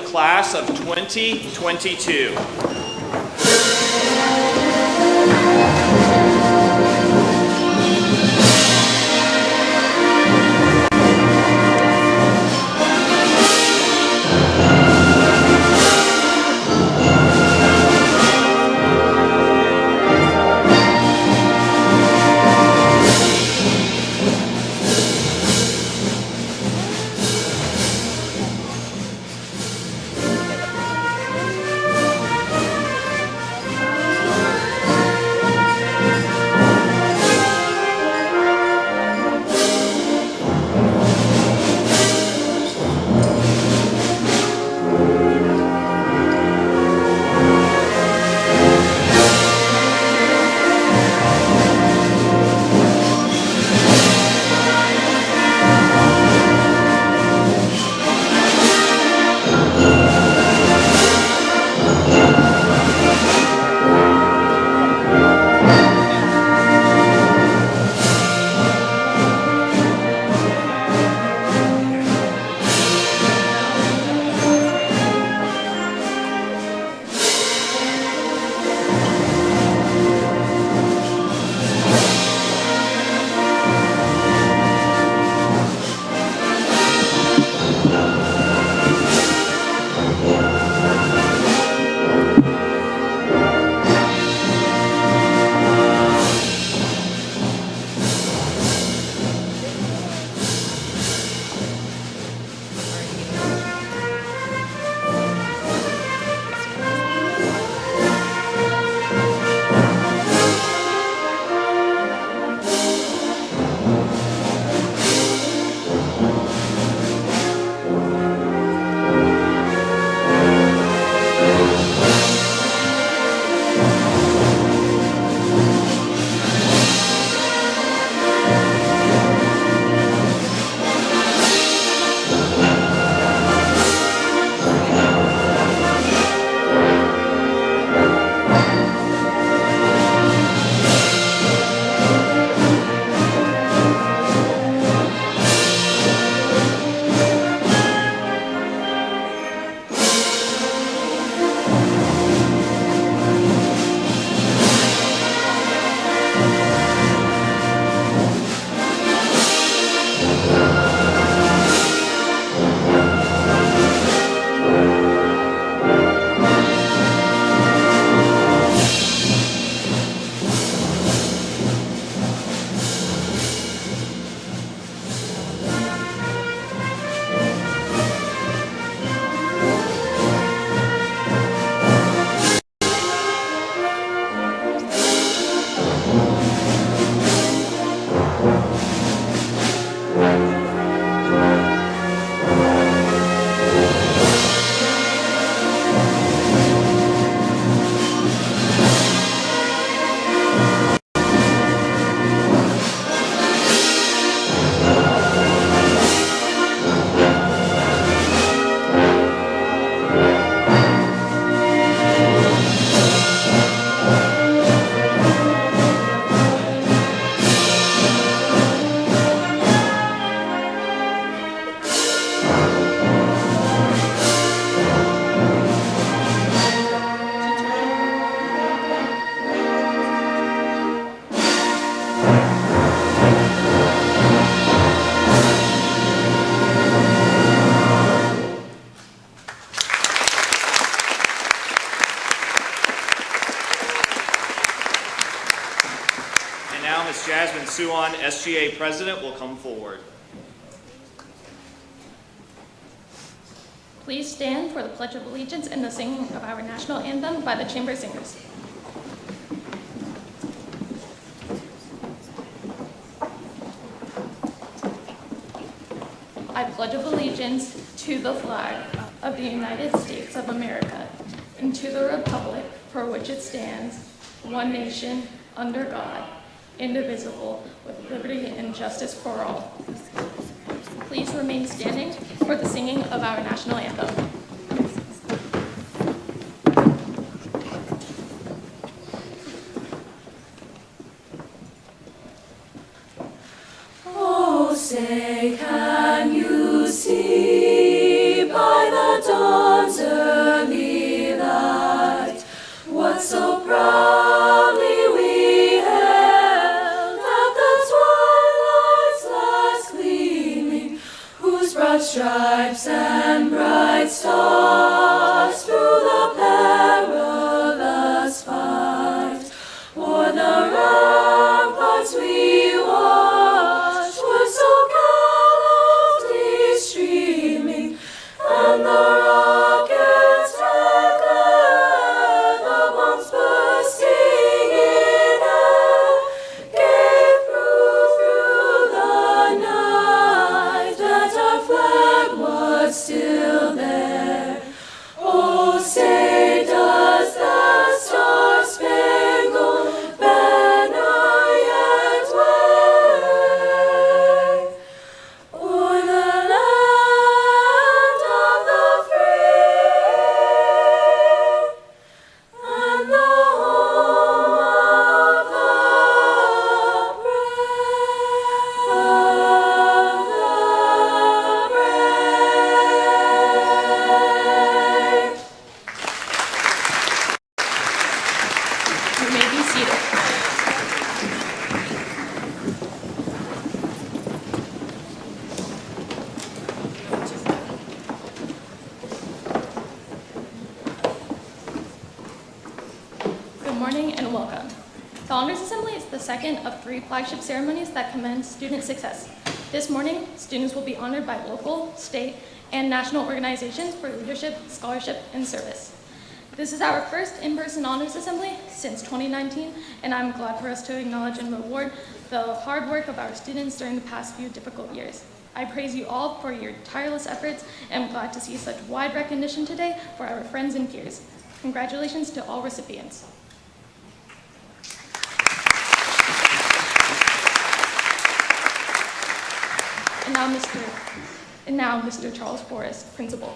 class of 2022. Suon, SGA President, will come forward. Please stand for the Pledge of Allegiance and the singing of our national anthem by the Chamber Singers. I pledge allegiance to the flag of the United States of America and to the republic for which it stands, one nation, under God, indivisible, with liberty and justice for all. Please remain standing for the singing of our national anthem. Oh, say, can you see by the dawn's proudly we hailed at the twilight's last gleaming, whose broad stripes and bright stars through the perilous fight o'er the ramparts we watched were so gallantly streaming, and the rockets declared, the bombs bursting in air, gave proof through the night that our flag was still there. Oh, say does the star-spangled banner yet wave o'er the land of the free and the home of the brave. You may be seated. Good morning and welcome. The Honors Assembly is the second of 3 flagship ceremonies that commend student success. This morning, students will be honored by local, state, and national organizations for leadership, scholarship, and service. This is our first in-person Honors Assembly since 2019, and I'm glad for us to acknowledge and reward the hard work of our students during the past few difficult years. I praise you all for your tireless efforts, and I'm glad to see such wide recognition today for our friends and peers. Congratulations to all recipients. And now Mr. Charles Forrest, Principal.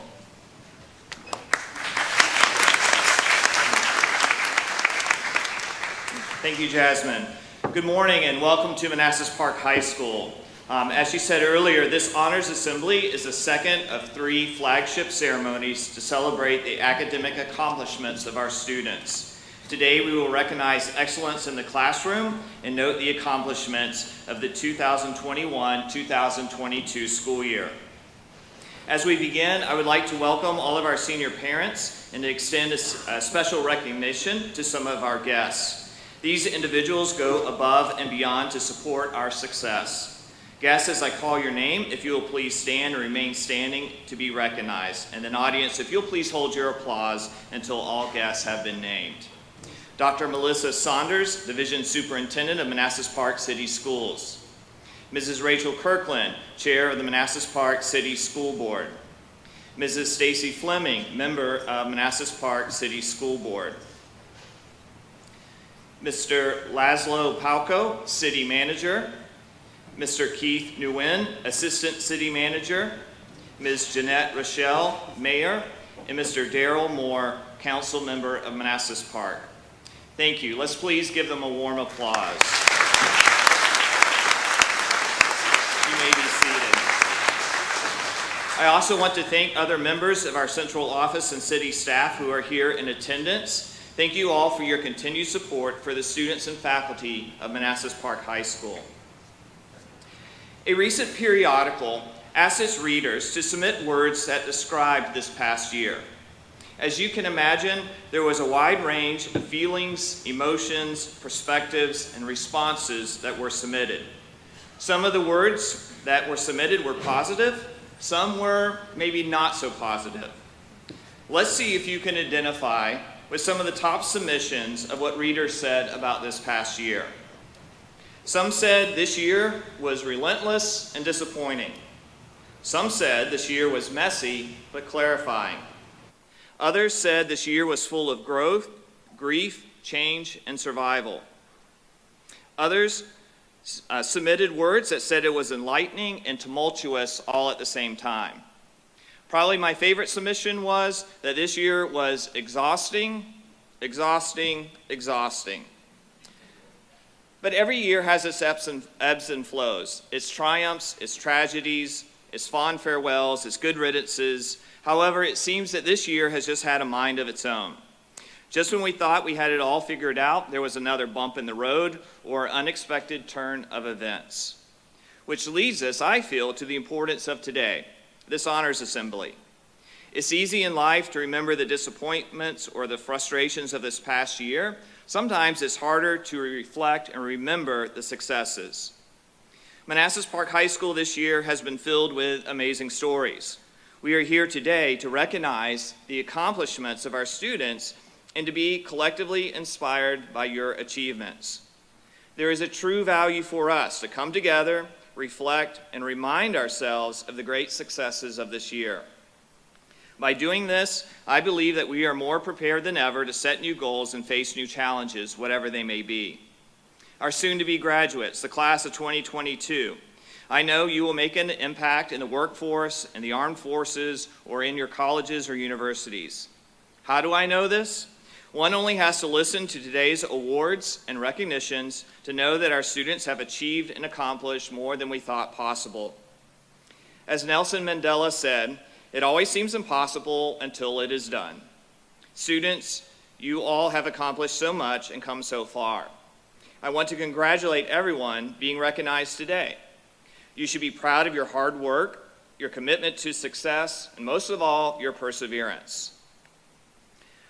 Thank you, Jasmine. Good morning and welcome to Manassas Park High School. As she said earlier, this Honors Assembly is the second of 3 flagship ceremonies to celebrate the academic accomplishments of our students. Today we will recognize excellence in the classroom and note the accomplishments of the 2021-2022 school year. As we begin, I would like to welcome all of our senior parents and to extend a special recognition to some of our guests. These individuals go above and beyond to support our success. Guests, as I call your name, if you will please stand and remain standing to be recognized. And then audience, if you'll please hold your applause until all guests have been named. Dr. Melissa Saunders, Division Superintendent of Manassas Park City Schools. Mrs. Rachel Kirkland, Chair of the Manassas Park City School Board. Mrs. Stacy Fleming, Member of Manassas Park City School Board. Mr. Laszlo Palco, City Manager. Mr. Keith Nguyen, Assistant City Manager. Ms. Jeanette Rochelle, Mayor. And Mr. Darrell Moore, Council Member of Manassas Park. Thank you. Let's please give them a warm applause. You may be seated. I also want to thank other members of our central office and city staff who are here in attendance. Thank you all for your continued support for the students and faculty of Manassas Park High School. A recent periodical asked its readers to submit words that described this past year. As you can imagine, there was a wide range of feelings, emotions, perspectives, and responses that were submitted. Some of the words that were submitted were positive, some were maybe not so positive. Let's see if you can identify with some of the top submissions of what readers said about this past year. Some said this year was relentless and disappointing. Some said this year was messy but clarifying. Others said this year was full of growth, grief, change, and survival. Others submitted words that said it was enlightening and tumultuous all at the same time. Probably my favorite submission was that this year was exhausting, exhausting, exhausting. But every year has its ebbs and flows, its triumphs, its tragedies, its fond farewells, its good riddances. However, it seems that this year has just had a mind of its own. Just when we thought we had it all figured out, there was another bump in the road or unexpected turn of events. Which leads us, I feel, to the importance of today, this honors assembly. It's easy in life to remember the disappointments or the frustrations of this past year. Sometimes it's harder to reflect and remember the successes. Manassas Park High School this year has been filled with amazing stories. We are here today to recognize the accomplishments of our students and to be collectively inspired by your achievements. There is a true value for us to come together, reflect, and remind ourselves of the great successes of this year. By doing this, I believe that we are more prepared than ever to set new goals and face new challenges, whatever they may be. Our soon-to-be graduates, the class of 2022, I know you will make an impact in the workforce, in the armed forces, or in your colleges or universities. How do I know this? One only has to listen to today's awards and recognitions to know that our students have achieved and accomplished more than we thought possible. As Nelson Mandela said, it always seems impossible until it is done. Students, you all have accomplished so much and come so far. I want to congratulate everyone being recognized today. You should be proud of your hard work, your commitment to success, and most of all, your perseverance.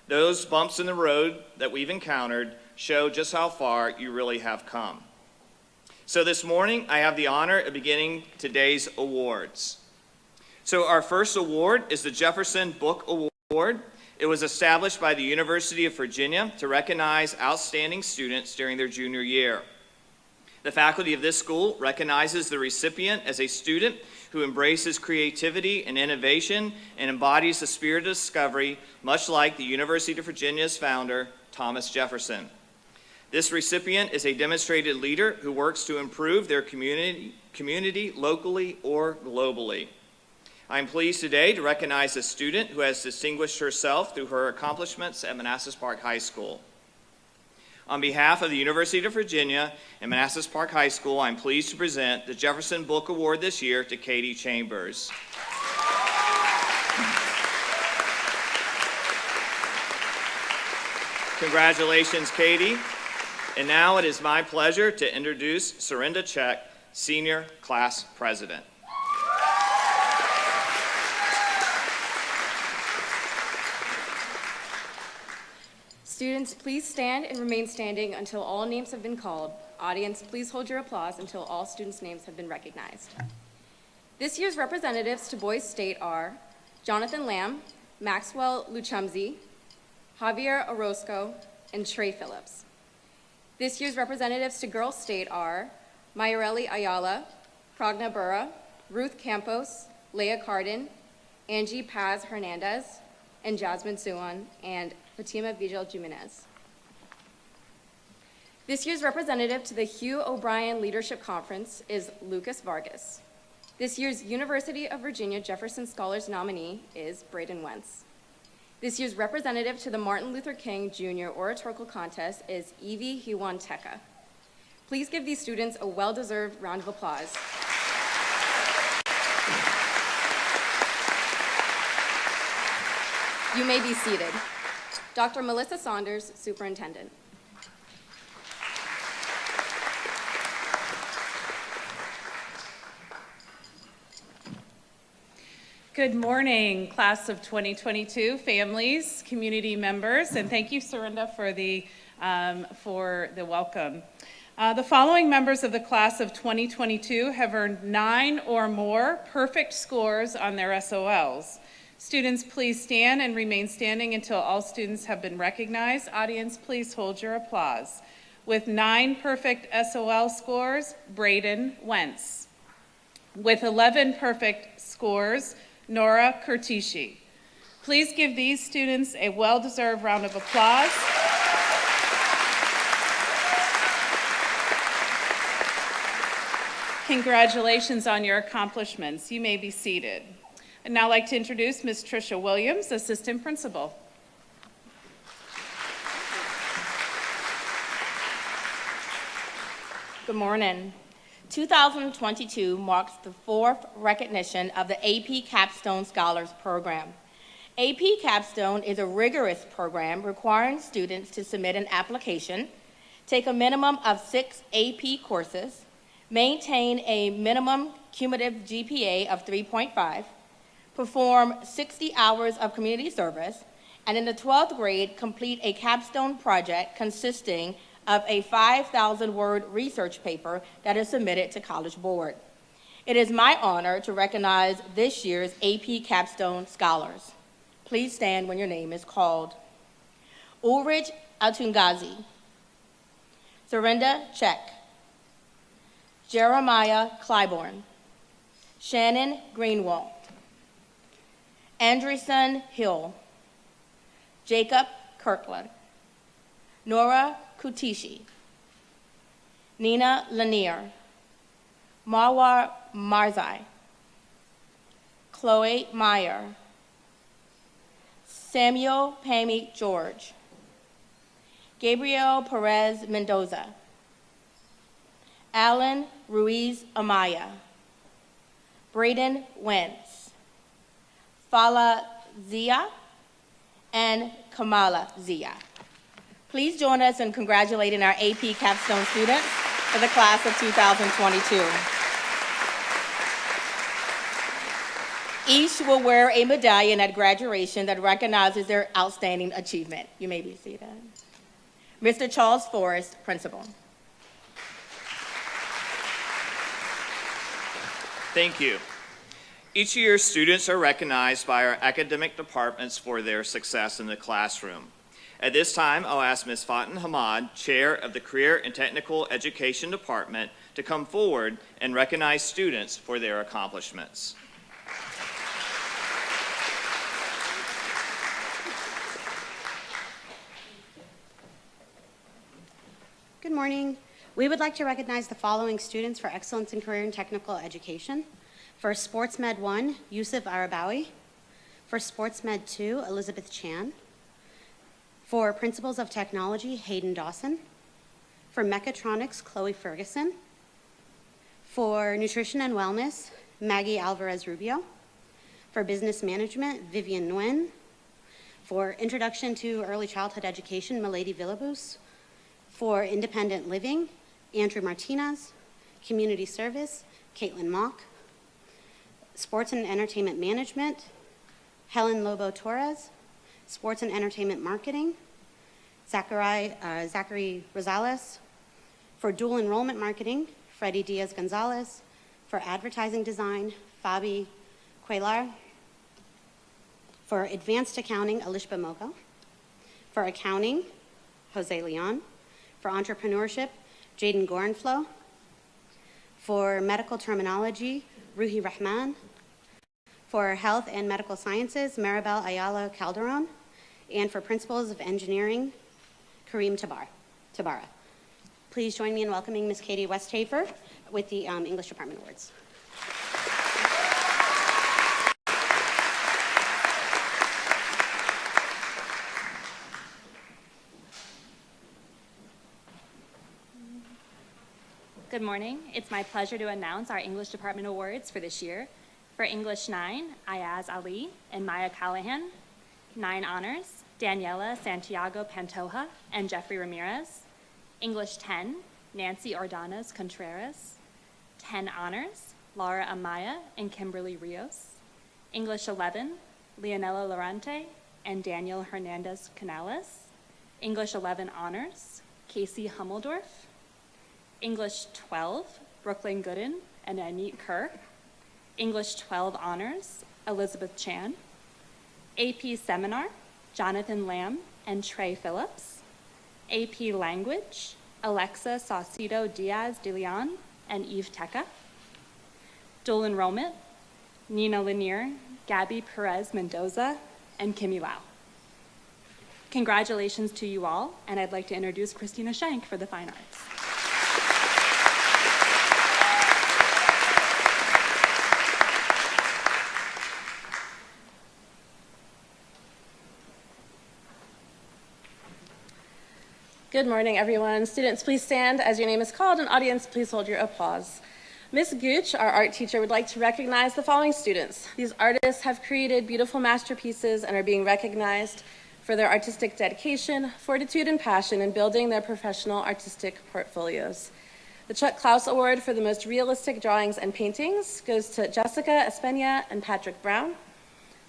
Those bumps in the road that we've encountered show just how far you really have come. So this morning, I have the honor of beginning today's awards. So our first award is the Jefferson Book Award. It was established by the University of Virginia to recognize outstanding students during their junior year. The faculty of this school recognizes the recipient as a student who embraces creativity and innovation and embodies the spirit of discovery, much like the University of Virginia's founder, Thomas Jefferson. This recipient is a demonstrated leader who works to improve their community locally or globally. I'm pleased today to recognize a student who has distinguished herself through her accomplishments at Manassas Park High School. On behalf of the University of Virginia and Manassas Park High School, I'm pleased to present the Jefferson Book Award this year to Katie Chambers. Congratulations, Katie. And now it is my pleasure to introduce Serinda Check, Senior Class President. Students, please stand and remain standing until all names have been called. Audience, please hold your applause until all students' names have been recognized. This year's representatives to Boys State are Jonathan Lamb, Maxwell Luchumzi, Javier Orozco, and Trey Phillips. This year's representatives to Girls State are Mayureli Ayala, Pragna Burra, Ruth Campos, Leah Cardin, Angie Paz Hernandez, and Jasmine Suwan, and Fatima Vigil Jimenez. This year's representative to the Hugh O'Brien Leadership Conference is Lucas Vargas. This year's University of Virginia Jefferson Scholars nominee is Braden Wentz. This year's representative to the Martin Luther King Jr. Oratorical Contest is Evie Hiwan-Teka. Please give these students a well-deserved round of applause. You may be seated. Dr. Melissa Saunders, Superintendent. Good morning, class of 2022, families, community members, and thank you, Serinda, for the welcome. The following members of the class of 2022 have earned 9 or more perfect scores on their SOLs. Students, please stand and remain standing until all students have been recognized. Audience, please hold your applause. With 9 perfect SOL scores, Braden Wentz. With 11 perfect scores, Nora Kurtishi. Please give these students a well-deserved round of applause. Congratulations on your accomplishments. You may be seated. I'd now like to introduce Ms. Tricia Williams, Assistant Principal. Good morning. 2022 marks the 4th recognition of the AP Capstone Scholars Program. AP Capstone is a rigorous program requiring students to submit an application, take a minimum of 6 AP courses, maintain a minimum cumulative GPA of 3.5, perform 60 hours of community service, and in the 12th grade, complete a capstone project consisting of a 5,000-word research paper that is submitted to College Board. It is my honor to recognize this year's AP Capstone Scholars. Please stand when your name is called. Ulrich Altungazi, Surrenda Check, Jeremiah Clybourne, Shannon Greenwald, Andreessen Hill, Jacob Kirkland, Nora Kutishi, Nina Lanier, Marwa Marzai, Chloe Meyer, Samuel Pammy George, Gabriel Perez Mendoza, Alan Ruiz Amaya, Braden Wentz, Fala Zia, and Kamala Zia. Please join us in congratulating our AP Capstone students for the class of 2022. Each will wear a medallion at graduation that recognizes their outstanding achievement. You may be seated. Mr. Charles Forrest, Principal. Thank you. Each year, students are recognized by our academic departments for their success in the classroom. At this time, I'll ask Ms. Fatin Hamad, Chair of the Career and Technical Education Department, to come forward and recognize students for their accomplishments. Good morning. We would like to recognize the following students for excellence in career and technical education. For Sports Med 1, Yusuf Arabawi. For Sports Med 2, Elizabeth Chan. For Principles of Technology, Hayden Dawson. For Mechatronics, Chloe Ferguson. For Nutrition and Wellness, Maggie Alvarez Rubio. For Business Management, Vivian Nguyen. For Introduction to Early Childhood Education, Milady Villabus. For Independent Living, Andrew Martinez. Community Service, Caitlin Mock. Sports and Entertainment Management, Helen Lobo Torres. Sports and Entertainment Marketing, Zachary Rosales. For Dual Enrollment Marketing, Freddie Diaz Gonzalez. For Advertising Design, Fabi Cuellar. For Advanced Accounting, Alishba Mogo. For Accounting, Jose Leon. For Entrepreneurship, Jaden Gorenflo. For Medical Terminology, Ruhi Rahman. For Health and Medical Sciences, Maribel Ayala Calderon. And for Principles of Engineering, Kareem Tabara. Please join me in welcoming Ms. Katie Westhafer with the English Department Awards. Good morning. It's my pleasure to announce our English Department Awards for this year. For English 9, Ayaz Ali and Maya Callahan. 9 honors, Daniela Santiago Pantoja and Jeffrey Ramirez. English 10, Nancy Ordonez Contreras. 10 honors, Laura Amaya and Kimberly Rios. English 11, Leonela Lorante and Daniel Hernandez Canales. English 11 honors, Casey Hummeldorf. English 12, Brooklyn Gooden and Anit Kerr. English 12 honors, Elizabeth Chan. AP Seminar, Jonathan Lamb and Trey Phillips. AP Language, Alexa Saucedo Diaz de Leon and Eve Teca. Dual Enrollment, Nina Lanier, Gabby Perez Mendoza, and Kimmy Lau. Congratulations to you all, and I'd like to introduce Christina Shank for the Fine Arts. Good morning, everyone. Students, please stand as your name is called, and audience, please hold your applause. Ms. Gooch, our art teacher, would like to recognize the following students. These artists have created beautiful masterpieces and are being recognized for their artistic dedication, fortitude, and passion in building their professional artistic portfolios. The Chuck Klaus Award for the most realistic drawings and paintings goes to Jessica Espena and Patrick Brown.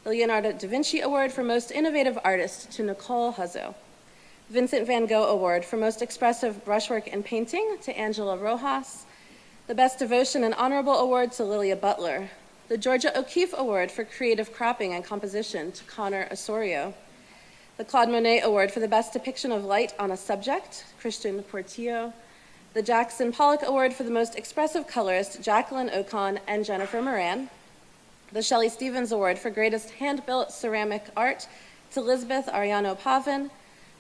The Leonardo da Vinci Award for most innovative artist to Nicole Huzzo. Vincent van Gogh Award for most expressive brushwork and painting to Angela Rojas. The Best Devotion and Honorable Award to Lilia Butler. The Georgia O'Keeffe Award for creative cropping and composition to Connor Osorio. The Claude Monet Award for the Best Depiction of Light on a Subject, Christian Portillo. The Jackson Pollock Award for the Most Expressive Colorist, Jacqueline Ocon and Jennifer Moran. The Shelley Stevens Award for Greatest Hand-Built Ceramic Art to Lisbeth Ariano Pavin.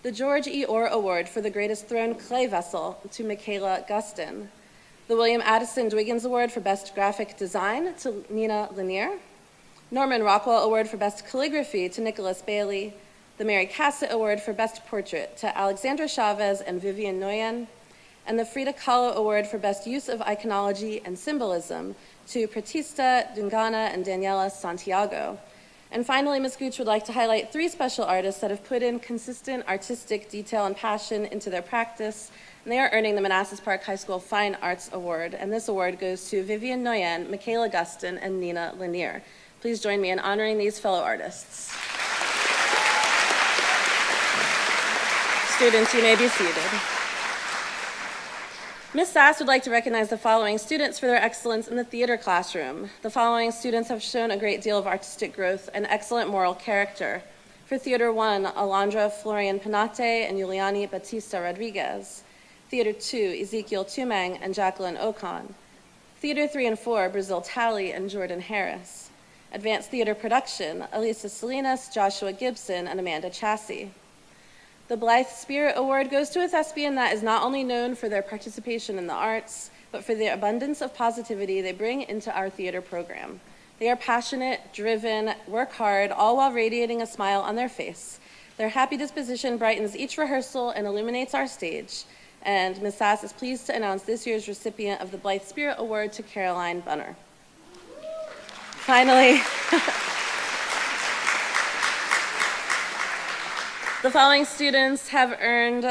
The George E. Orr Award for the Greatest Thrown Clay Vessel to Michaela Gustin. The William Addison Dwiggins Award for Best Graphic Design to Nina Lanier. Norman Rockwell Award for Best Calligraphy to Nicholas Bailey. The Mary Cassett Award for Best Portrait to Alexandra Chavez and Vivian Nguyen. And the Frida Kahlo Award for Best Use of Iconology and Symbolism to Pratista Dungana and Daniela Santiago. And finally, Ms. Gooch would like to highlight 3 special artists that have put in consistent artistic detail and passion into their practice, and they are earning the Manassas Park High School Fine Arts Award. And this award goes to Vivian Nguyen, Michaela Gustin, and Nina Lanier. Please join me in honoring these fellow artists. Students, you may be seated. Ms. Sass would like to recognize the following students for their excellence in the theater classroom. The following students have shown a great deal of artistic growth and excellent moral character. For Theater 1, Alondra Florian Panate and Juliani Batista Rodriguez. Theater 2, Ezekiel Tumang and Jacqueline Ocon. Theater 3 and 4, Brazil Talley and Jordan Harris. Advanced Theater Production, Elisa Salinas, Joshua Gibson, and Amanda Chassie. The Blythe Spirit Award goes to a thespian that is not only known for their participation in the arts, but for the abundance of positivity they bring into our theater program. They are passionate, driven, work hard, all while radiating a smile on their face. Their happy disposition brightens each rehearsal and illuminates our stage. And Ms. Sass is pleased to announce this year's recipient of the Blythe Spirit Award to Caroline Bunner. Finally, the following students have earned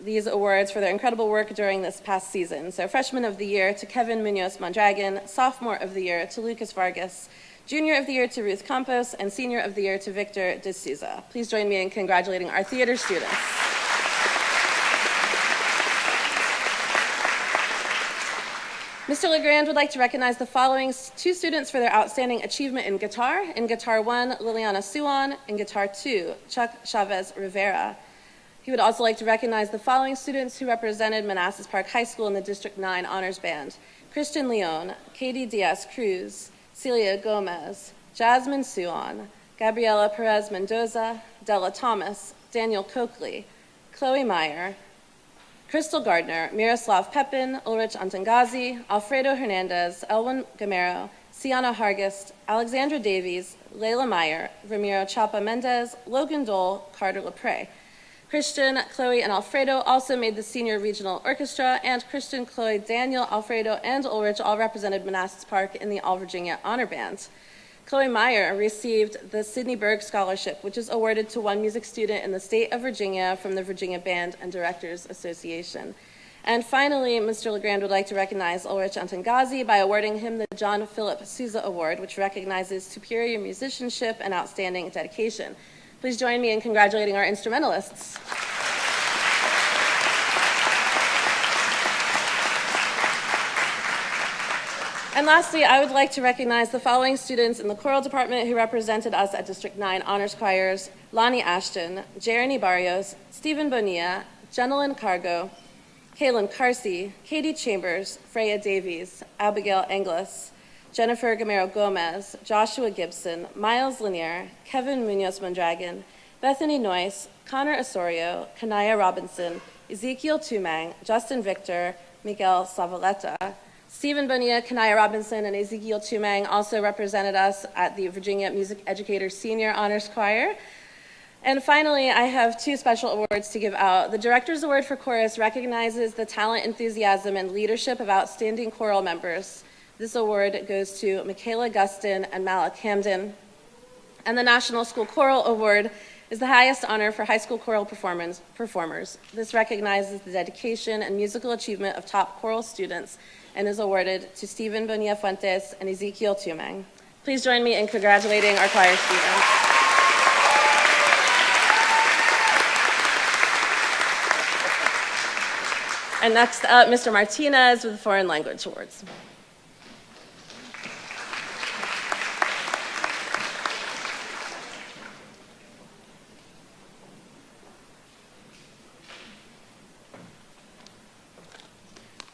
these awards for their incredible work during this past season. So Freshman of the Year to Kevin Munoz Mondragon, Sophomore of the Year to Lucas Vargas, Junior of the Year to Ruth Campos, and Senior of the Year to Victor De Souza. Please join me in congratulating our theater students. Mr. LeGrand would like to recognize the following 2 students for their outstanding achievement in guitar. In Guitar 1, Liliana Suwan. In Guitar 2, Chuck Chavez Rivera. He would also like to recognize the following students who represented Manassas Park High School in the District 9 Honors Band. Christian Leon, Katie Diaz Cruz, Celia Gomez, Jasmine Suwan, Gabriela Perez Mendoza, Della Thomas, Daniel Coakley, Chloe Meyer, Crystal Gardner, Miroslav Pepin, Ulrich Antangazi, Alfredo Hernandez, Elwin Gamero, Sienna Hargist, Alexandra Davies, Layla Meyer, Ramiro Chapa Mendez, Logan Dole, Carter LaPre. Christian, Chloe, and Alfredo also made the Senior Regional Orchestra, and Christian, Chloe, Daniel, Alfredo, and Ulrich all represented Manassas Park in the All Virginia Honor Band. Chloe Meyer received the Sidney Berg Scholarship, which is awarded to one music student in the state of Virginia from the Virginia Band and Directors Association. And finally, Mr. LeGrand would like to recognize Ulrich Antangazi by awarding him the John Philip Sousa Award, which recognizes superior musicianship and outstanding dedication. Please join me in congratulating our instrumentalists. And lastly, I would like to recognize the following students in the choral department who represented us at District 9 Honors Choirs: Lonnie Ashton, Jeremy Barrios, Stephen Bonilla, Jenilyn Cargo, Kaylin Carsey, Katie Chambers, Freya Davies, Abigail Anglis, Jennifer Gamero Gomez, Joshua Gibson, Miles Lanier, Kevin Munoz Mondragon, Bethany Noyce, Connor Osorio, Kanaya Robinson, Ezekiel Tumang, Justin Victor, Miguel Savaleta. Stephen Bonilla, Kanaya Robinson, and Ezekiel Tumang also represented us at the Virginia Music Educators Senior Honors Choir. And finally, I have two special awards to give out. The Director's Award for Chorus recognizes the talent, enthusiasm, and leadership of outstanding choral members. This award goes to Michaela Gustin and Malik Hamden. And the National School Choral Award is the highest honor for high school choral performers. This recognizes the dedication and musical achievement of top choral students and is awarded to Stephen Bonilla Fuentes and Ezekiel Tumang. Please join me in congratulating our choir students. And next up, Mr. Martinez with the Foreign Language Awards.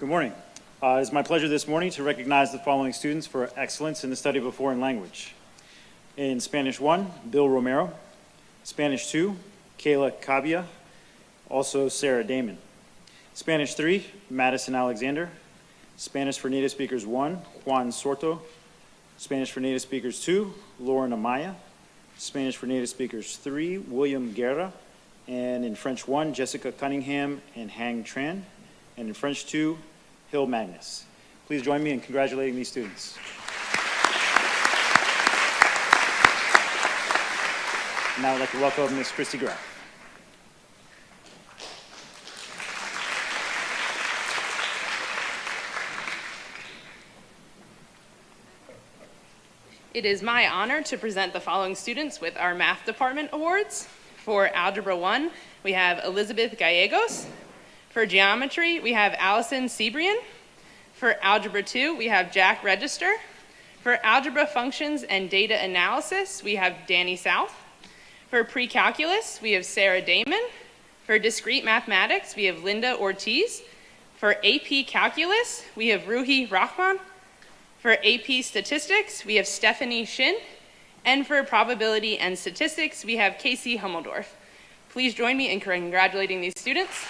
Good morning. It is my pleasure this morning to recognize the following students for excellence in the study of a foreign language. In Spanish 1, Bill Romero. Spanish 2, Kayla Cabia, also Sarah Damon. Spanish 3, Madison Alexander. Spanish for Native Speakers 1, Juan Sorto. Spanish for Native Speakers 2, Lauren Amaya. Spanish for Native Speakers 3, William Guerra. And in French 1, Jessica Cunningham and Hang Tran. And in French 2, Hill Magnus. Please join me in congratulating these students. Now I'd like to welcome Ms. Christy Graff. It is my honor to present the following students with our Math Department Awards. For Algebra 1, we have Elizabeth Gallegos. For Geometry, we have Allison Sebrian. For Algebra 2, we have Jack Register. For Algebra Functions and Data Analysis, we have Danny South. For Pre-Calculus, we have Sarah Damon. For Discrete Mathematics, we have Linda Ortiz. For AP Calculus, we have Ruhi Rahman. For AP Statistics, we have Stephanie Shin. And for Probability and Statistics, we have Casey Hummeldorf. Please join me in congratulating these students.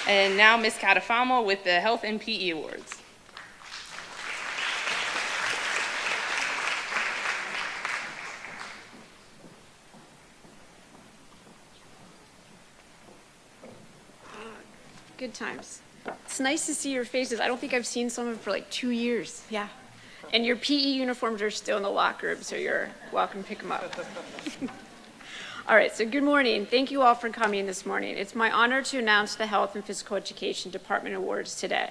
And now Ms. Catafamo with the Health and PE Awards. Good times. It's nice to see your faces. I don't think I've seen some of them for like 2 years. Yeah. And your PE uniforms are still in the locker room, so you're welcome to pick them up. All right, so good morning. Thank you all for coming this morning. It's my honor to announce the Health and Physical Education Department Awards today.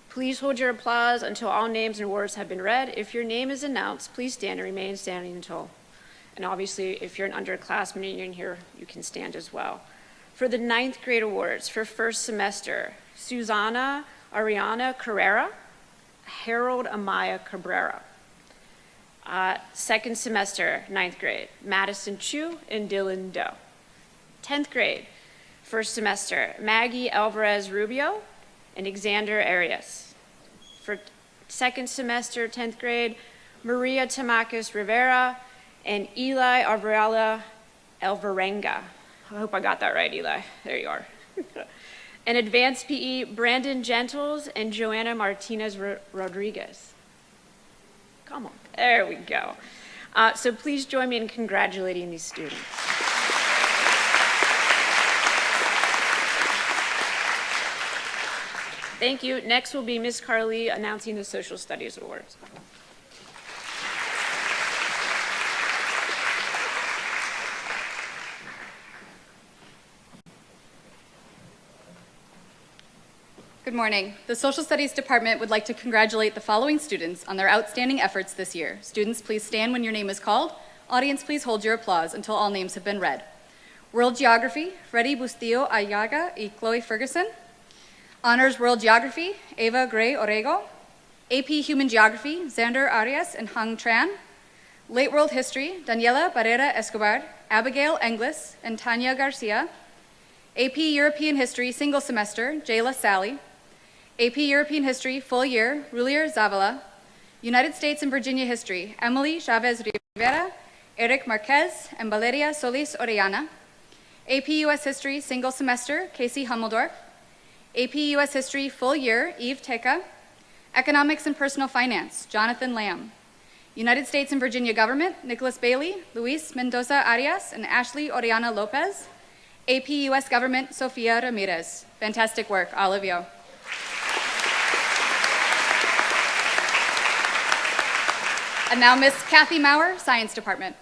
Please hold your applause until all names and awards have been read. If your name is announced, please stand and remain standing until. And obviously, if you're an underclassman and you're in here, you can stand as well. For the 9th grade awards for first semester, Susana Ariana Carrera, Harold Amaya Cabrera. 2nd semester, 9th grade, Madison Chu and Dylan Doe. 10th grade, first semester, Maggie Alvarez Rubio and Alexander Arias. For 2nd semester, 10th grade, Maria Tamakis Rivera and Eli Arbrella Alvarenga. I hope I got that right, Eli. There you are. And advanced PE, Brandon Gentles and Joanna Martinez Rodriguez. Come on, there we go. So please join me in congratulating these students. Thank you. Next will be Ms. Carly announcing the Social Studies Awards. Good morning. The Social Studies Department would like to congratulate the following students on their outstanding efforts this year. Students, please stand when your name is called. Audience, please hold your applause until all names have been read. World Geography, Freddy Bustillo Ayaga y Chloe Ferguson. Honors World Geography, Ava Gray Orego. AP Human Geography, Xander Arias and Hang Tran. Late World History, Daniela Barrera Escobar, Abigail Englis, and Tanya Garcia. AP European History, single semester, Jayla Sally. AP European History, full year, Rulier Zavala. United States and Virginia History, Emily Chavez Rivera, Eric Marquez, and Valeria Solis Orellana. AP US History, single semester, Casey Hummeldorf. AP US History, full year, Eve Teka. Economics and Personal Finance, Jonathan Lamb. United States and Virginia Government, Nicholas Bailey, Luis Mendoza Arias, and Ashley Oriana Lopez. AP US Government, Sofia Ramirez. Fantastic work, all of you. And now Miss Kathy Maurer, Science Department.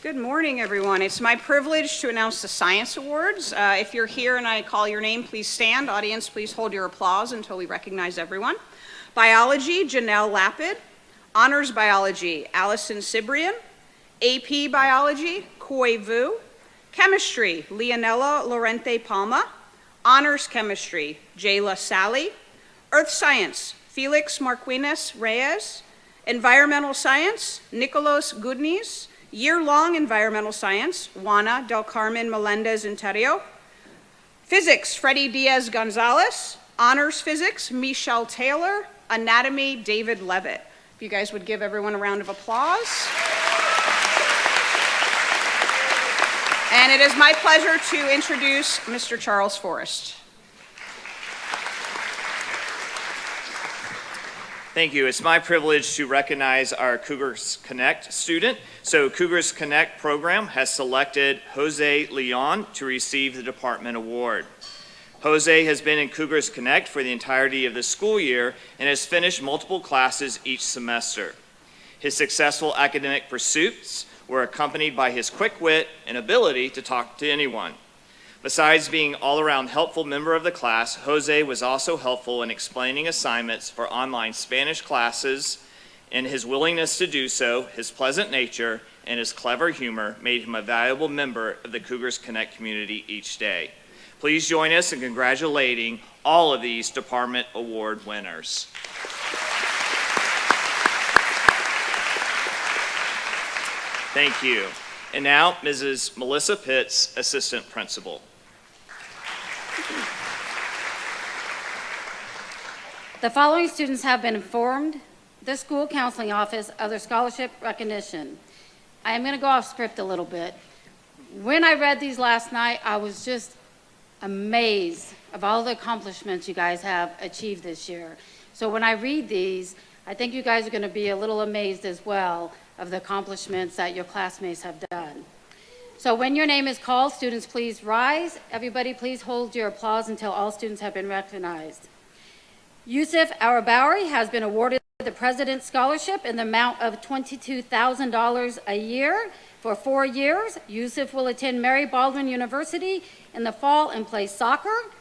Good morning, everyone. It's my privilege to announce the Science Awards. If you're here and I call your name, please stand. Audience, please hold your applause until we recognize everyone. Biology, Janelle Lapid. Honors Biology, Allison Cibrian. AP Biology, Koi Vu. Chemistry, Leonella Lorente Palma. Honors Chemistry, Jayla Sally. Earth Science, Felix Marquinez Reyes. Environmental Science, Nicolos Goodnies. Year-long Environmental Science, Juana Del Carmen Melendez Interio. Physics, Freddie Diaz Gonzalez. Honors Physics, Michelle Taylor. Anatomy, David Levitt. If you guys would give everyone a round of applause. And it is my pleasure to introduce Mr. Charles Forrest. Thank you. It's my privilege to recognize our Cougars Connect student. So Cougars Connect program has selected Jose Leon to receive the Department Award. Jose has been in Cougars Connect for the entirety of the school year and has finished multiple classes each semester. His successful academic pursuits were accompanied by his quick wit and ability to talk to anyone. Besides being an all-around helpful member of the class, Jose was also helpful in explaining assignments for online Spanish classes, and his willingness to do so, his pleasant nature, and his clever humor made him a valuable member of the Cougars Connect community each day. Please join us in congratulating all of these Department Award winners. Thank you. And now, Mrs. Melissa Pitts, Assistant Principal. The following students have been informed the school counseling office of their scholarship recognition. I am going to go off script a little bit. When I read these last night, I was just amazed of all the accomplishments you guys have achieved this year. So when I read these, I think you guys are going to be a little amazed as well of the accomplishments that your classmates have done. So when your name is called, students please rise. Everybody please hold your applause until all students have been recognized. Yusuf Arabawi has been awarded the President's Scholarship in the amount of $22,000 a year for 4 years. Yusuf will attend Mary Baldwin University in the fall and play soccer.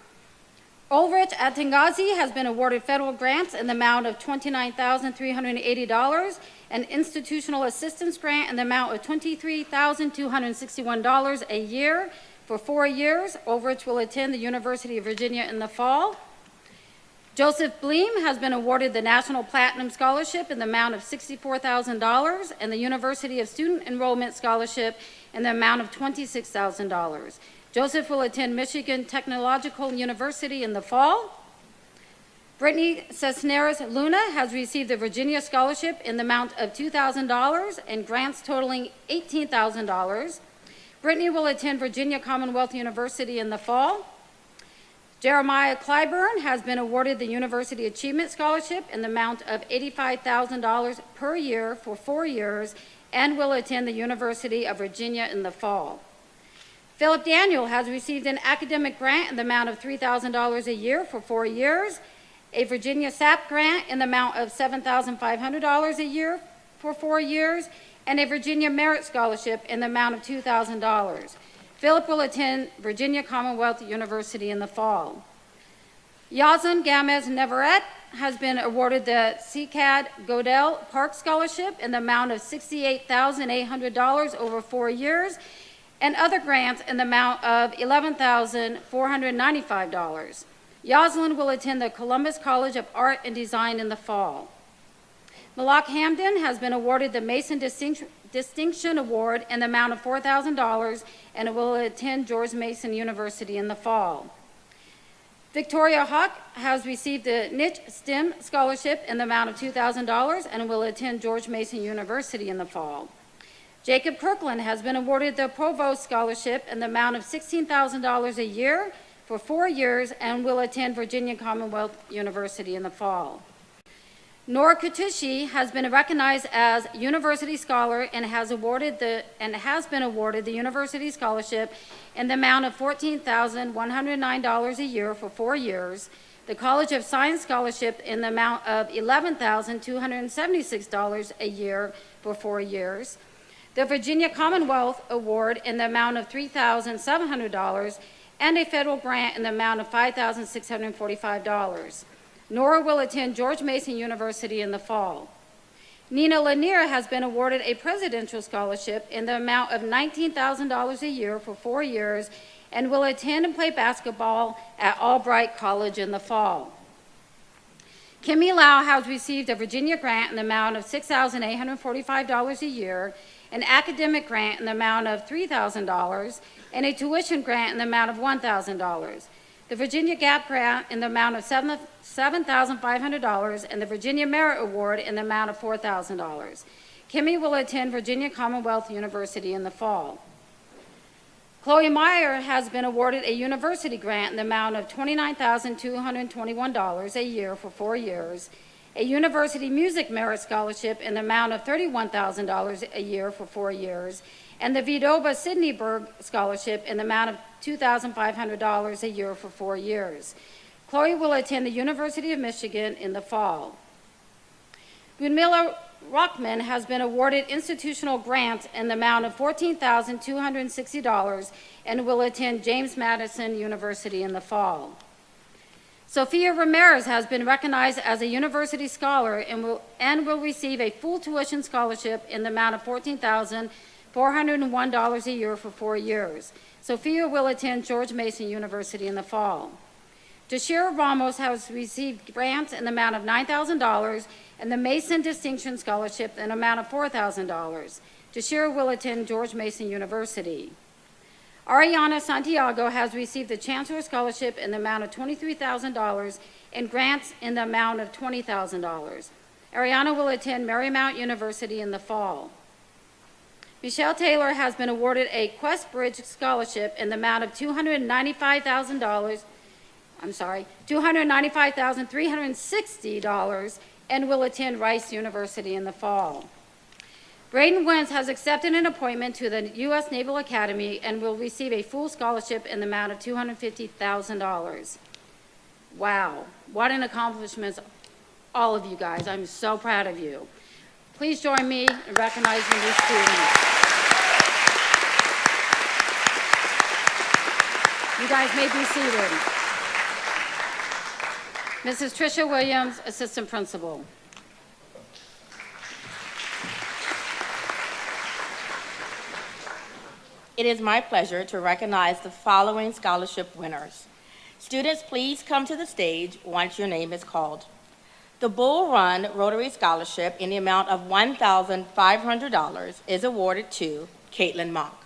Ulrich Atengazi has been awarded federal grants in the amount of $29,380, an institutional assistance grant in the amount of $23,261 a year for 4 years. Ulrich will attend the University of Virginia in the fall. Joseph Bleem has been awarded the National Platinum Scholarship in the amount of $64,000 and the University of Student Enrollment Scholarship in the amount of $26,000. Joseph will attend Michigan Technological University in the fall. Brittany Cisneros Luna has received the Virginia Scholarship in the amount of $2,000 and grants totaling $18,000. Brittany will attend Virginia Commonwealth University in the fall. Jeremiah Clyburn has been awarded the University Achievement Scholarship in the amount of $85,000 per year for 4 years and will attend the University of Virginia in the fall. Philip Daniel has received an academic grant in the amount of $3,000 a year for 4 years, a Virginia SAP grant in the amount of $7,500 a year for 4 years, and a Virginia Merit Scholarship in the amount of $2,000. Philip will attend Virginia Commonwealth University in the fall. Yazan Gamez Neverett has been awarded the CCAD Godel Park Scholarship in the amount of $68,800 over 4 years, and other grants in the amount of $11,495. Yoslin will attend the Columbus College of Art and Design in the fall. Malak Hamden has been awarded the Mason Distinction Award in the amount of $4,000 and will attend George Mason University in the fall. Victoria Hawk has received the Niche STEM Scholarship in the amount of $2,000 and will attend George Mason University in the fall. Jacob Kirkland has been awarded the Provost Scholarship in the amount of $16,000 a year for 4 years and will attend Virginia Commonwealth University in the fall. Nora Katushi has been recognized as University Scholar and has been awarded the University Scholarship in the amount of $14,109 a year for 4 years, the College of Science Scholarship in the amount of $11,276 a year for 4 years, the Virginia Commonwealth Award in the amount of $3,700, and a federal grant in the amount of $5,645. Nora will attend George Mason University in the fall. Nina Lanier has been awarded a presidential scholarship in the amount of $19,000 a year for 4 years and will attend and play basketball at Albright College in the fall. Kimmy Lau has received a Virginia grant in the amount of $6,845 a year, an academic grant in the amount of $3,000, and a tuition grant in the amount of $1,000. The Virginia Gap Grant in the amount of $7,500 and the Virginia Merit Award in the amount of $4,000. Kimmy will attend Virginia Commonwealth University in the fall. Chloe Meyer has been awarded a university grant in the amount of $29,221 a year for 4 years, a University Music Merit Scholarship in the amount of $31,000 a year for 4 years, and the Vidoba Sidney Berg Scholarship in the amount of $2,500 a year for 4 years. Chloe will attend the University of Michigan in the fall. Ludmila Rockman has been awarded institutional grant in the amount of $14,260 and will attend James Madison University in the fall. Sophia Ramirez has been recognized as a university scholar and will receive a full tuition scholarship in the amount of $14,401 a year for 4 years. Sophia will attend George Mason University in the fall. Deshira Ramos has received grants in the amount of $9,000 and the Mason Distinction Scholarship in the amount of $4,000. Deshira will attend George Mason University. Ariana Santiago has received the Chancellor Scholarship in the amount of $23,000 and grants in the amount of $20,000. Ariana will attend Marymount University in the fall. Michelle Taylor has been awarded a Quest Bridge Scholarship in the amount of $295,360 and will attend Rice University in the fall. Braden Wentz has accepted an appointment to the U.S. Naval Academy and will receive a full scholarship in the amount of $250,000. Wow, what an accomplishment, all of you guys. I'm so proud of you. Please join me in recognizing these students. You guys may be seated. Mrs. Tricia Williams, Assistant Principal. It is my pleasure to recognize the following scholarship winners. Students, please come to the stage once your name is called. The Bull Run Rotary Scholarship in the amount of $1,500 is awarded to Caitlin Mock.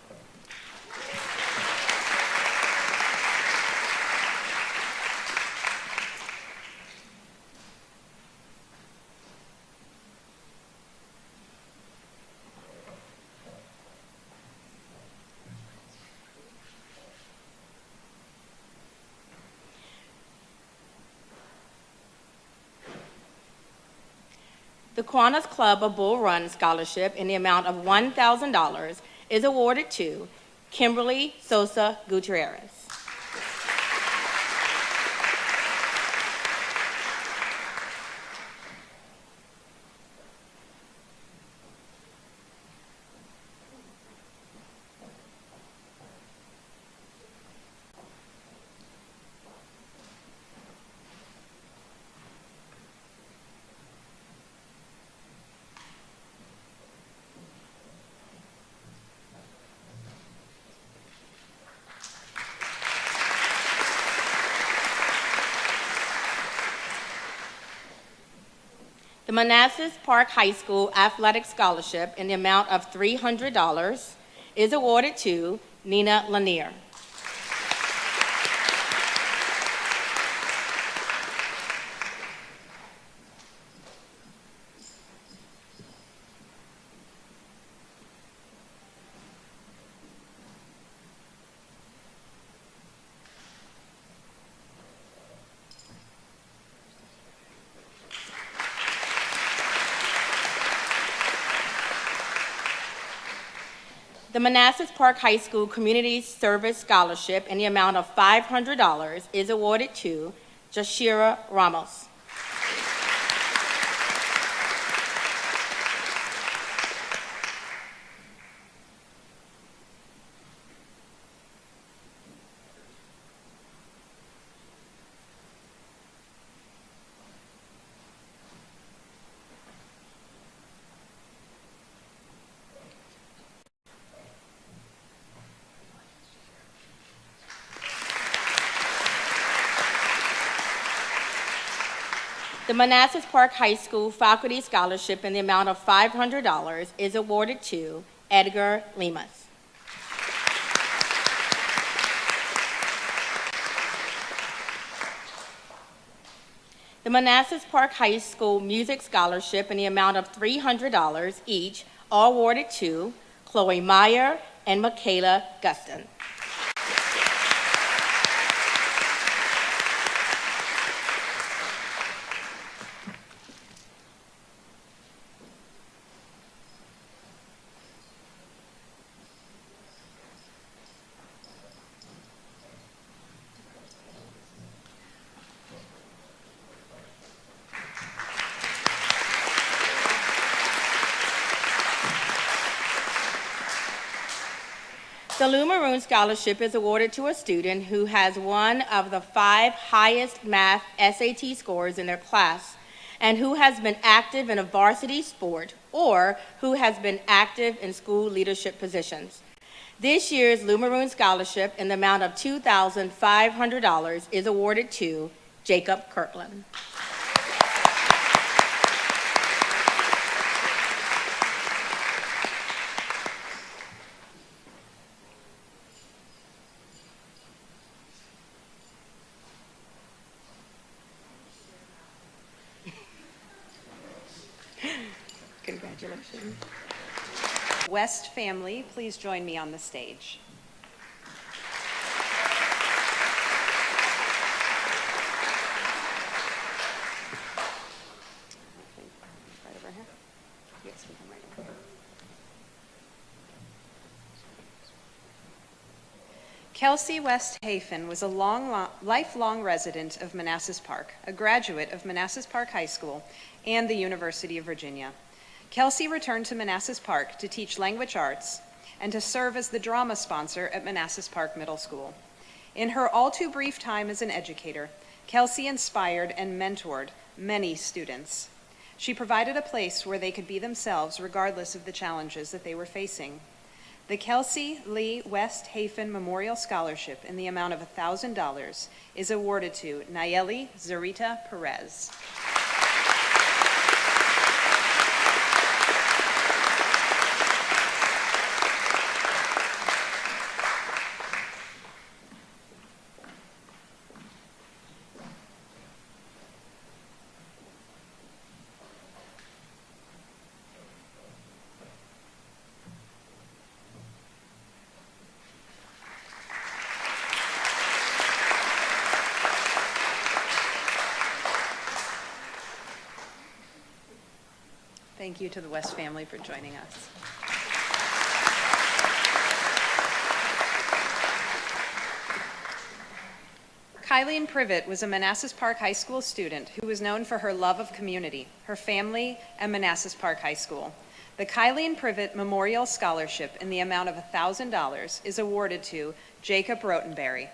The Kiwanis Club of Bull Run Scholarship in the amount of $1,000 is awarded to Kimberly Sosa Gutierrez. The Manassas Park High School Athletic Scholarship in the amount of $300 is awarded to Nina Lanier. The Manassas Park High School Community Service Scholarship in the amount of $500 is awarded to Jashira Ramos. The Manassas Park High School Faculty Scholarship in the amount of $500 is awarded to Edgar Lemus. The Manassas Park High School Music Scholarship in the amount of $300 each are awarded to Chloe Meyer and Michaela Guston. The Lou Maroon Scholarship is awarded to a student who has one of the 5 highest math SAT scores in their class and who has been active in a varsity sport or who has been active in school leadership positions. This year's Lou Maroon Scholarship in the amount of $2,500 is awarded to Jacob Kirkland. Congratulations. West family, please join me on the stage. Right over here? Yes, we can right over here. Kelsey West Hafen was a lifelong resident of Manassas Park, a graduate of Manassas Park High School and the University of Virginia. Kelsey returned to Manassas Park to teach language arts and to serve as the drama sponsor at Manassas Park Middle School. In her all too brief time as an educator, Kelsey inspired and mentored many students. She provided a place where they could be themselves regardless of the challenges that they were facing. The Kelsey Lee West Hafen Memorial Scholarship in the amount of $1,000 is awarded to Nayeli Zarita Perez. Thank you to the West family for joining us. Kylene Privet was a Manassas Park High School student who was known for her love of community, her family, and Manassas Park High School. The Kylene Privet Memorial Scholarship in the amount of $1,000 is awarded to Jacob Rotenberry.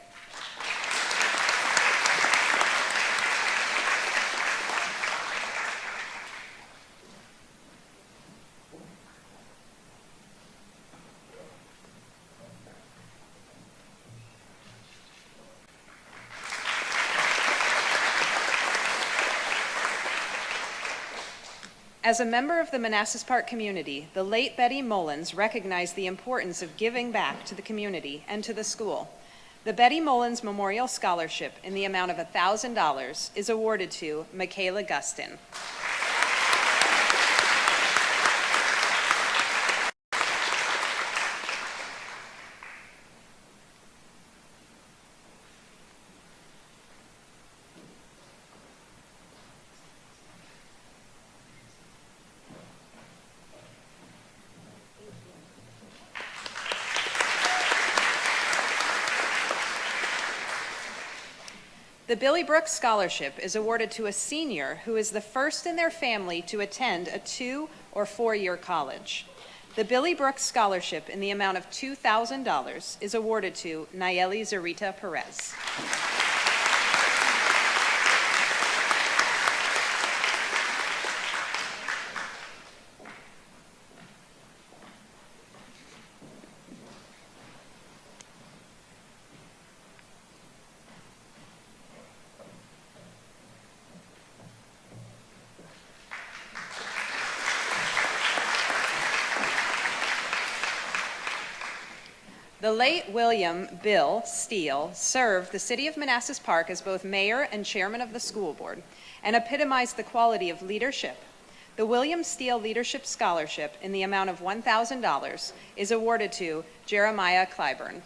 As a member of the Manassas Park community, the late Betty Mullins recognized the importance of giving back to the community and to the school. The Betty Mullins Memorial Scholarship in the amount of $1,000 is awarded to Michaela Gustin. The Billy Brooks Scholarship is awarded to a senior who is the first in their family to attend a 2- or 4-year college. The Billy Brooks Scholarship in the amount of $2,000 is awarded to Nayeli Zarita Perez. The late William Bill Steele served the city of Manassas Park as both mayor and chairman of the school board and epitomized the quality of leadership. The William Steele Leadership Scholarship in the amount of $1,000 is awarded to Jeremiah Clyburn.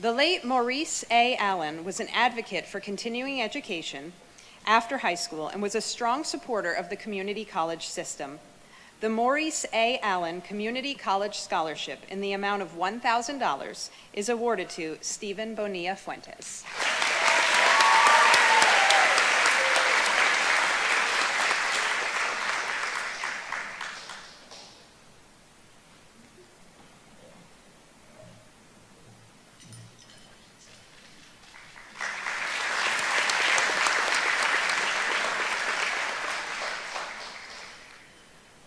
The late Maurice A. Allen was an advocate for continuing education after high school and was a strong supporter of the community college system. The Maurice A. Allen Community College Scholarship in the amount of $1,000 is awarded to Stephen Bonilla Fuentes.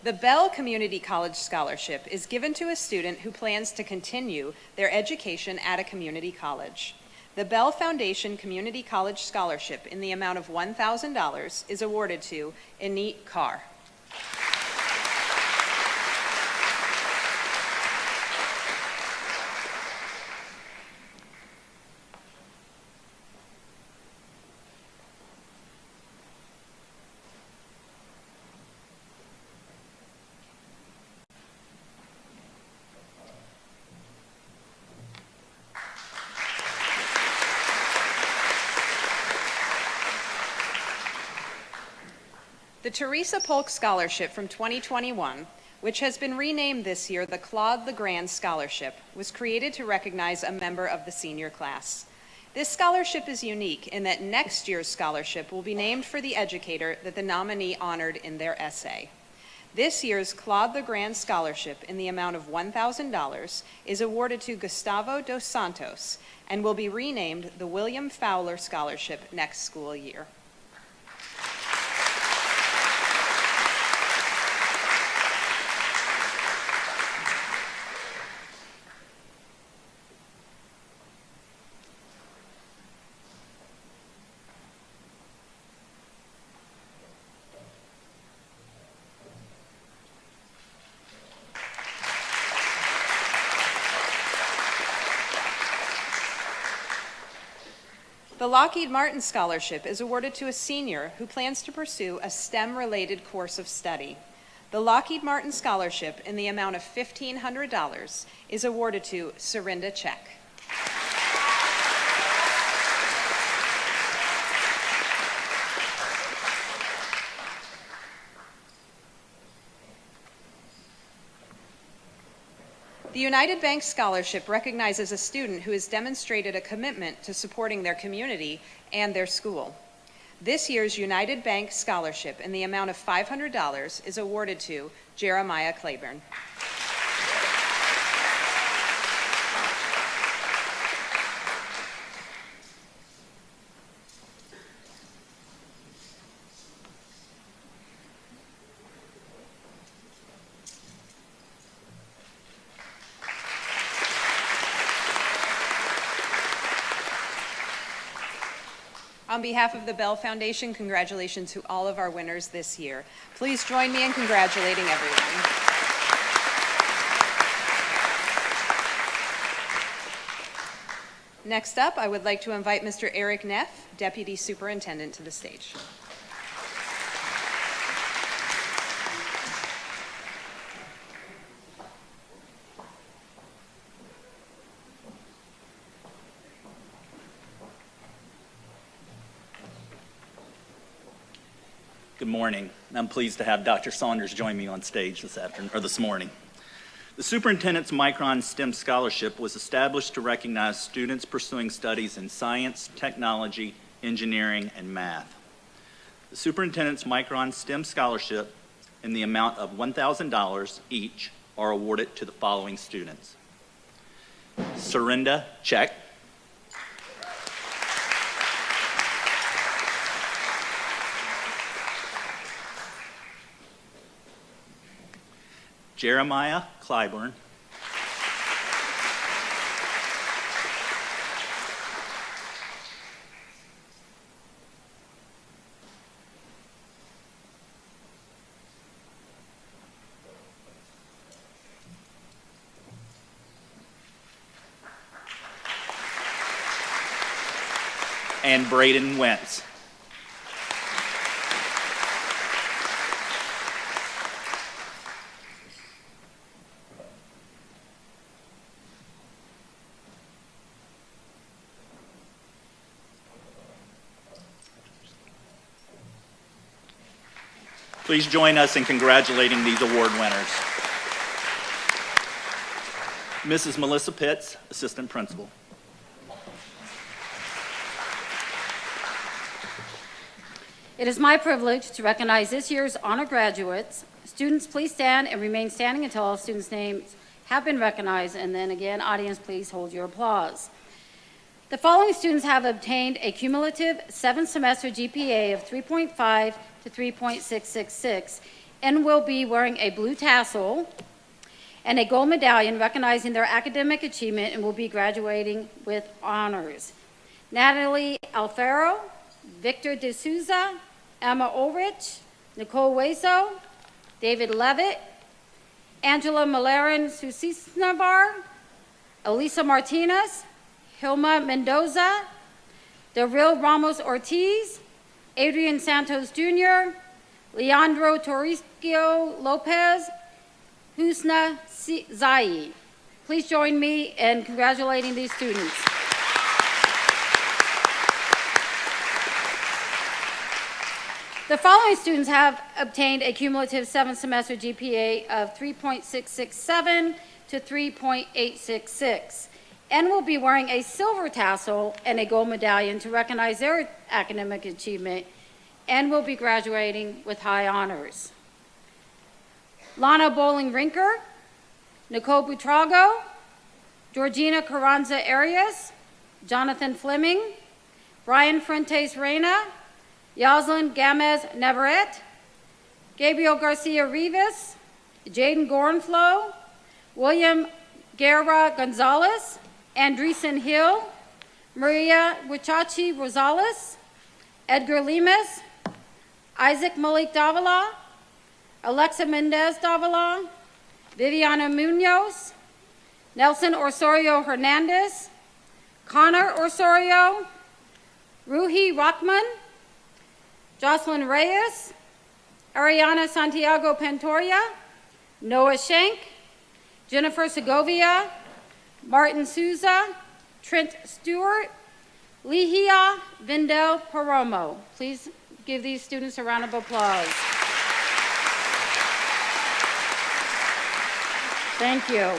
The Bell Community College Scholarship is given to a student who plans to continue their education at a community college. The Bell Foundation Community College Scholarship in the amount of $1,000 is awarded to Enit Carr. The Teresa Polk Scholarship from 2021, which has been renamed this year the Claude Legrand Scholarship, was created to recognize a member of the senior class. This scholarship is unique in that next year's scholarship will be named for the educator that the nominee honored in their essay. This year's Claude Legrand Scholarship in the amount of $1,000 is awarded to Gustavo dos Santos and will be renamed the William Fowler Scholarship next school year. The Lockheed Martin Scholarship is awarded to a senior who plans to pursue a STEM-related course of study. The Lockheed Martin Scholarship in the amount of $1,500 is awarded to Serinda Check. The United Bank Scholarship recognizes a student who has demonstrated a commitment to supporting their community and their school. This year's United Bank Scholarship in the amount of $500 is awarded to Jeremiah Claiborne. On behalf of the Bell Foundation, congratulations to all of our winners this year. Please join me in congratulating everyone. Next up, I would like to invite Mr. Eric Neff, Deputy Superintendent, to the stage. Good morning. I'm pleased to have Dr. Saunders join me on stage this morning. The Superintendent's Micron STEM Scholarship was established to recognize students pursuing studies in science, technology, engineering, and math. The Superintendent's Micron STEM Scholarship in the amount of $1,000 each are awarded to the following students. Serinda Check. Jeremiah Clyburn. And Braden Wentz. Please join us in congratulating these award winners. Mrs. Melissa Pitts, Assistant Principal. It is my privilege to recognize this year's honor graduates. Students, please stand and remain standing until all students' names have been recognized. And then again, audience, please hold your applause. The following students have obtained a cumulative 7-semester GPA of 3.5 to 3.666 and will be wearing a blue tassel and a gold medallion recognizing their academic achievement and will be graduating with honors. Natalie Alfaro, Victor D'Souza, Emma Ulrich, Nicole Hueso, David Levitt, Angela Malaran Susisnavar, Elisa Martinez, Hilma Mendoza, Daryl Ramos Ortiz, Adrian Santos Jr., Leandro Torricio Lopez, Husna Zai. Please join me in congratulating these students. The following students have obtained a cumulative 7-semester GPA of 3.667 to 3.866 and will be wearing a silver tassel and a gold medallion to recognize their academic achievement and will be graduating with high honors. Lana Bowling-Rinker, Nicole Butrago, Georgina Carranza Arias, Jonathan Fleming, Brian Fuentes Reyna, Yaslin Gamez Navarrete, Gabriel Garcia Rivas, Jaden Gorenflow, William Guerra Gonzalez, Andreessen Hill, Maria Wichachi Rosales, Edgar Lemus, Isaac Malik Davila, Alexa Mendez Davila, Viviana Munoz, Nelson Osorio Hernandez, Connor Osorio, Ruhi Rockman, Jocelyn Reyes, Ariana Santiago Pantoria, Noah Shank, Jennifer Segovia, Martin Souza, Trent Stewart, Lihia Vindel Paromo. Please give these students a round of applause. Thank you.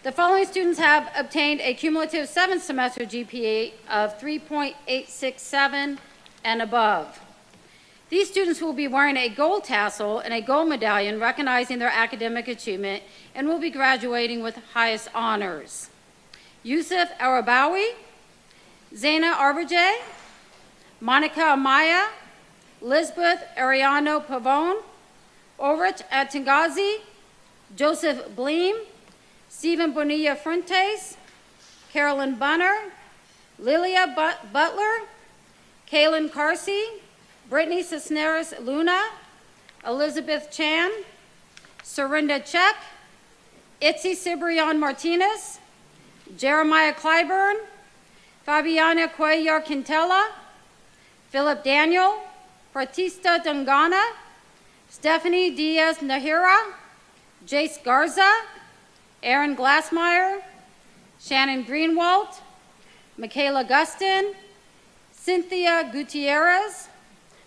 The following students have obtained a cumulative 7-semester GPA of 3.867 and above. These students will be wearing a gold tassel and a gold medallion recognizing their academic achievement and will be graduating with highest honors. Yusuf Arabawi, Zaina Arberjay, Monica Amaya, Lisbeth Ariano Pavone, Ulrich Atingazi, Joseph Bleem, Stephen Bonilla Fuentes, Carolyn Bunner, Lilia Butler, Kaylin Carsey, Brittany Cisneros Luna, Elizabeth Chan, Serinda Check, Itzi Cibrian Martinez, Jeremiah Clyburn, Fabiana Cuellar Quintela, Philip Daniel, Pratista Dungana, Stephanie Diaz Nahira, Jace Garza, Aaron Glassmeyer, Shannon Greenwald, Michaela Gustin, Cynthia Gutierrez,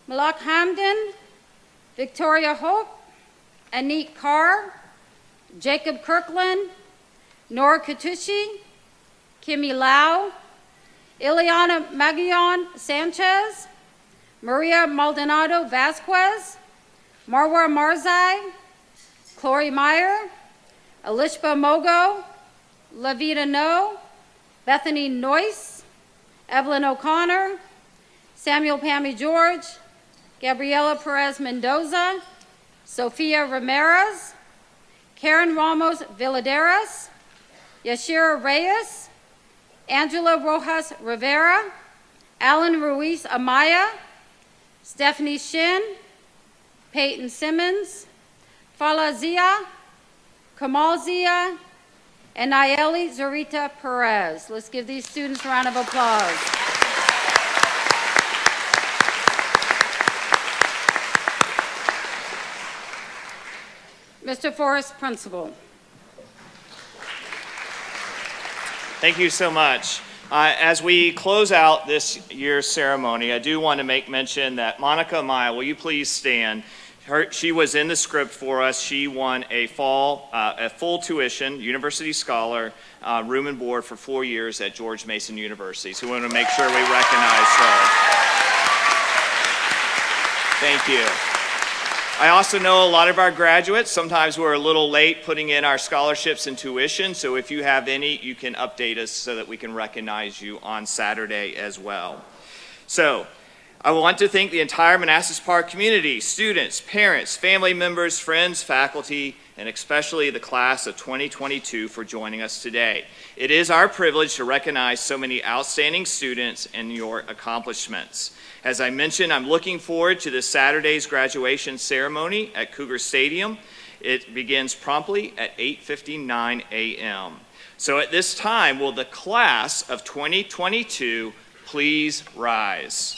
Malak Hamden, Victoria Hope, Anik Carr, Jacob Kirkland, Nora Katushi, Kimmy Lau, Ileana Magallon Sanchez, Maria Maldonado Vasquez, Marwa Marzai, Chloe Meyer, Alishba Mogo, Lavita No, Bethany Noyce, Evelyn O'Connor, Samuel Pammy George, Gabriela Perez Mendoza, Sofia Ramirez, Karen Ramos Villaderas, Yashira Reyes, Angela Rojas Rivera, Alan Ruiz Amaya, Stephanie Shin, Peyton Simmons, Fala Zia, Kamal Zia, and Nayeli Zorita Perez. Let's give these students a round of applause. Mr. Forrest, Principal. Thank you so much. As we close out this year's ceremony, I do want to make mention that Monica Maya, will you please stand? She was in the script for us. She won a full tuition, university scholar, room and board for 4 years at George Mason University. So we want to make sure we recognize her. Thank you. I also know a lot of our graduates, sometimes we're a little late putting in our scholarships and tuition, so if you have any, you can update us so that we can recognize you on Saturday as well. So, I want to thank the entire Manassas Park community, students, parents, family members, friends, faculty, and especially the class of 2022 for joining us today. It is our privilege to recognize so many outstanding students and your accomplishments. As I mentioned, I'm looking forward to this Saturday's graduation ceremony at Cougar Stadium. It begins promptly at 8:59 a.m. So at this time, will the class of 2022 please rise?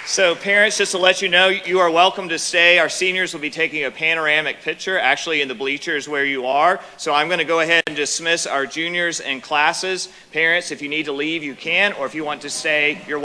So parents, just to let you know, you are welcome to stay. Our seniors will be taking a panoramic picture, actually in the bleachers where you are. So I'm going to go ahead and dismiss our juniors and classes. Parents, if you need to leave, you can, or if you want to stay, you're welcome.